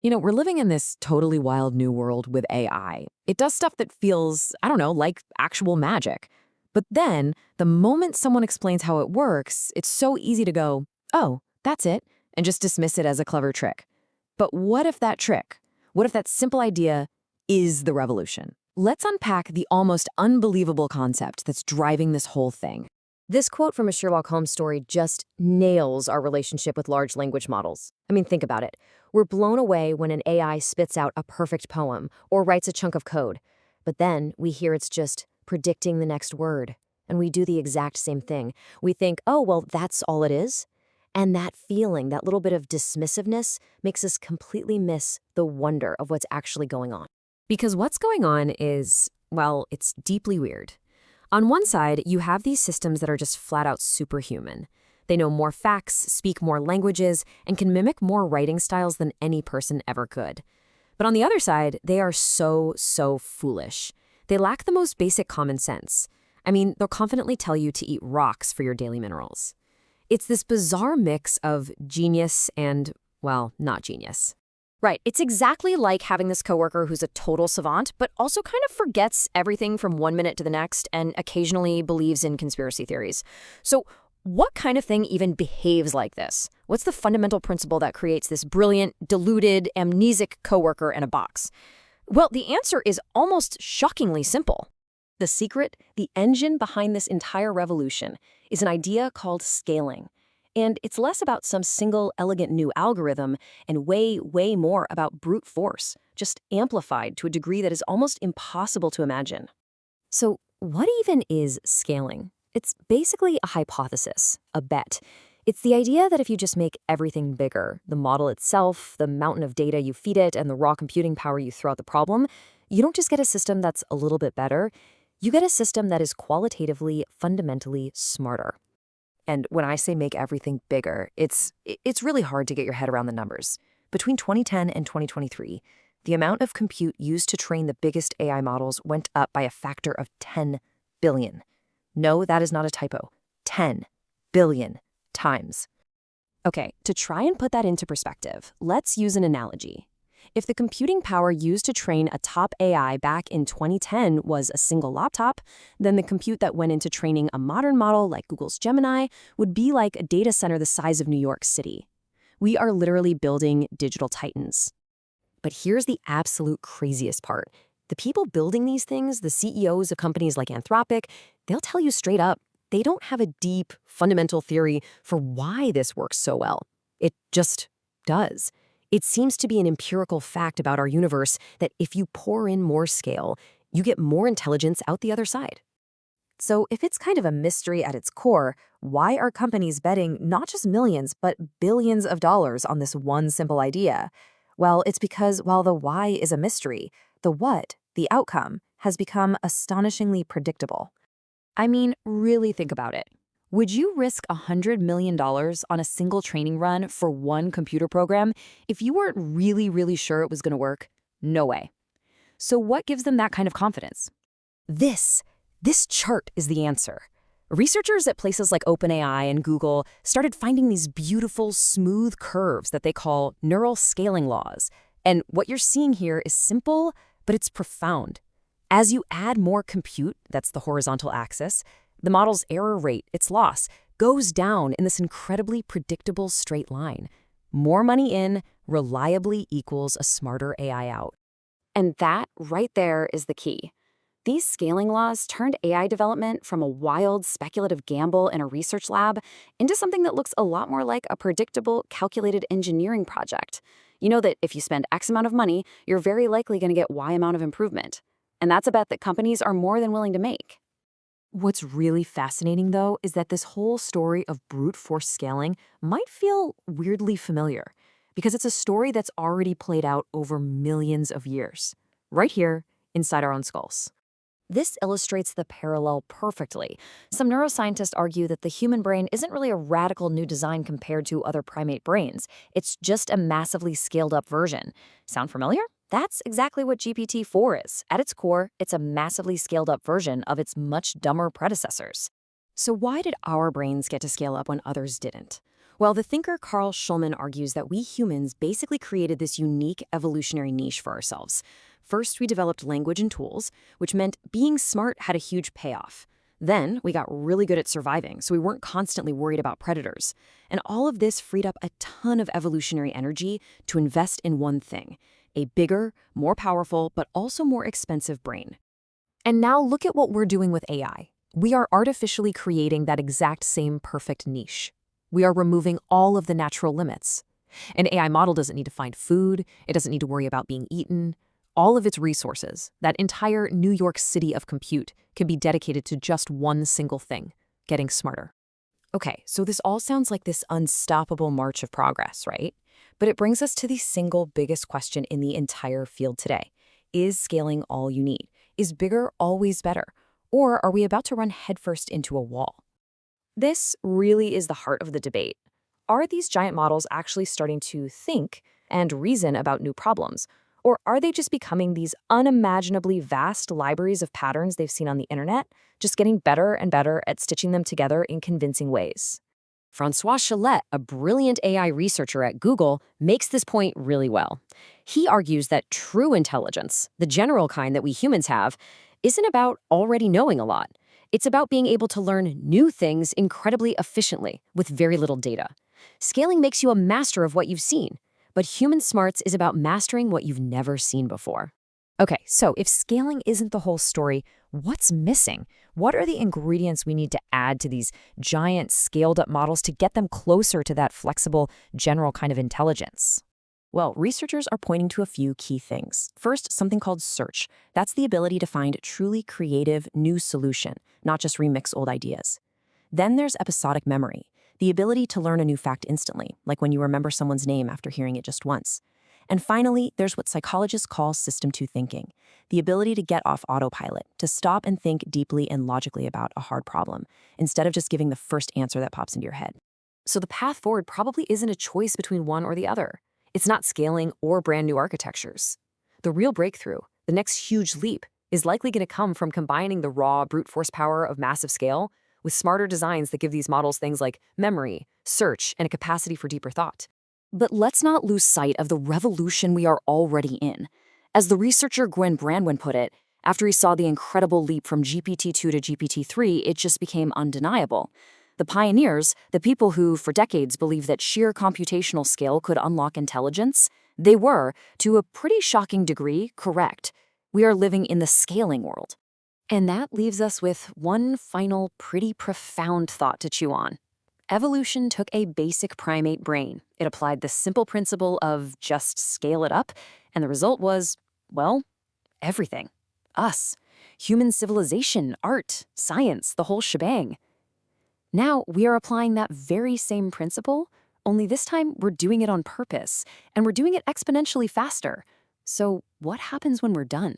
We're living in this totally wild new world with AI. It does stuff that feels, I don't know, like actual magic. But then, the moment someone explains how it works, it's so easy to go, oh, that's it, and just dismiss it as a clever trick. But what if that trick, what if that simple idea is the revolution? Let's unpack the almost unbelievable concept that's driving this whole thing. This quote from a Sherlock Holmes story just nails our relationship with large language models. I mean, think about it. We're blown away when an AI spits out a perfect poem or writes a chunk of code. But then we hear it's just predicting the next word. And we do the exact same thing. We think, oh, well, that's all it is. And that feeling, that little bit of dismissiveness, makes us completely miss the wonder of what's actually going on. Because what's going on is, well, it's deeply weird. On one side, you have these systems that are just flat out superhuman. They know more facts, speak more languages, and can mimic more writing styles than any person ever could. But on the other side, they are so foolish. They lack the most basic common sense. I mean, they'll confidently tell you to eat rocks for your daily minerals. It's this bizarre mix of genius and, well, not genius. Right. It's exactly like having this coworker who's a total savant, but also kind of forgets everything from one minute to the next and occasionally believes in conspiracy theories. So what kind of thing even behaves like this? What's the fundamental principle that creates this brilliant, deluded, amnesic coworker in a box? Well, the answer is almost shockingly simple. The secret, the engine behind this entire revolution, is an idea called scaling. And it's less about some single elegant new algorithm and way more about brute force, just amplified to a degree that is almost impossible to imagine. So what even is scaling? It's basically a hypothesis, a bet. It's the idea that if you just make everything bigger, the model itself, the mountain of data you feed it, and the raw computing power you throw at the problem, you don't just get a system that's a little bit better, you get a system that is qualitatively, fundamentally smarter. And when I say make everything bigger, it's really hard to get your head around the numbers. Between 2010 and 2023, the amount of compute used to train the biggest AI models went up by a factor of 10 billion. No, that is not a typo. 10 billion times. Okay, to try and put that into perspective, let's use an analogy. If the computing power used to train a top AI back in 2010 was a single laptop, then the compute that went into training a modern model like Google's Gemini would be like a data center the size of New York City. We are literally building digital titans. But here's the absolute craziest part. The people building these things, the CEOs of companies like Anthropic, they'll tell you straight up, they don't have a deep, fundamental theory for why this works so well. It just does. It seems to be an empirical fact about our universe that if you pour in more scale, you get more intelligence out the other side. So if it's kind of a mystery at its core, why are companies betting not just millions, but billions of dollars on this one simple idea? Well, it's because while the why is a mystery, the what, the outcome, has become astonishingly predictable. I mean, really think about it. Would you risk $100 million on a single training run for one computer program if you weren't really sure it was going to work? No way. So what gives them that kind of confidence? This chart is the answer. Researchers at places like OpenAI and Google started finding these beautiful, smooth curves that they call neural scaling laws. And what you're seeing here is simple, but it's profound. As you add more compute, that's the horizontal axis, the model's error rate, its loss, goes down in this incredibly predictable straight line. More money in reliably equals a smarter AI out. And that right there is the key. These scaling laws turned AI development from a wild, speculative gamble in a research lab into something that looks a lot more like a predictable, calculated engineering project. You know that if you spend X amount of money, you're very likely going to get Y amount of improvement. And that's a bet that companies are more than willing to make. What's really fascinating, though, is that this whole story of brute force scaling might feel weirdly familiar because it's a story that's already played out over millions of years, right here inside our own skulls. This illustrates the parallel perfectly. Some neuroscientists argue that the human brain isn't really a radical new design compared to other primate brains. It's just a massively scaled-up version. Sound familiar? That's exactly what GPT-4 is. At its core, it's a massively scaled-up version of its much dumber predecessors. So why did our brains get to scale up when others didn't? Well, the thinker Carl Schulman argues that we humans basically created this unique evolutionary niche for ourselves. First, we developed language and tools, which meant being smart had a huge payoff. Then, we got really good at surviving, so we weren't constantly worried about predators. And all of this freed up a ton of evolutionary energy to invest in one thing: a bigger, more powerful, but also more expensive brain. And now look at what we're doing with AI. We are artificially creating that exact same perfect niche. We are removing all of the natural limits. An AI model doesn't need to find food, it doesn't need to worry about being eaten. All of its resources, that entire New York City of compute, can be dedicated to just one single thing: getting smarter. Okay, so this all sounds like this unstoppable march of progress, right? But it brings us to the single biggest question in the entire field today. Is scaling all you need? Is bigger always better? Or are we about to run headfirst into a wall? This really is the heart of the debate. Are these giant models actually starting to think and reason about new problems? Or are they just becoming these unimaginably vast libraries of patterns they've seen on the internet, just getting better and better at stitching them together in convincing ways? Francois Chalette, a brilliant AI researcher at Google, makes this point really well. He argues that true intelligence, the general kind that we humans have, isn't about already knowing a lot. It's about being able to learn new things incredibly efficiently with very little data. Scaling makes you a master of what you've seen, but human smarts is about mastering what you've never seen before. Okay, so if scaling isn't the whole story, what's missing? What are the ingredients we need to add to these giant scaled-up models to get them closer to that flexible, general kind of intelligence? Well, researchers are pointing to a few key things. First, something called search. That's the ability to find truly creative, new solution, not just remix old ideas. Then there's episodic memory, the ability to learn a new fact instantly, like when you remember someone's name after hearing it just once. And finally, there's what psychologists call System 2 thinking, the ability to get off autopilot, to stop and think deeply and logically about a hard problem, instead of just giving the first answer that pops into your head. So the path forward probably isn't a choice between one or the other. It's not scaling or brand new architectures. The real breakthrough, the next huge leap, is likely going to come from combining the raw brute force power of massive scale with smarter designs that give these models things like memory, search, and a capacity for deeper thought. But let's not lose sight of the revolution we are already in. As the researcher Gwen Brandwin put it, after he saw the incredible leap from GPT-2 to GPT-3, it just became undeniable. The pioneers, the people who, for decades, believed that sheer computational scale could unlock intelligence, they were, to a pretty shocking degree, correct. We are living in the scaling world. And that leaves us with one final, pretty profound thought to chew on. Evolution took a basic primate brain. It applied the simple principle of just scale it up, and the result was, well, everything. Us. Human civilization, art, science, the whole shebang. Now we are applying that very same principle, only this time we're doing it on purpose, and we're doing it exponentially faster. So what happens when we're done?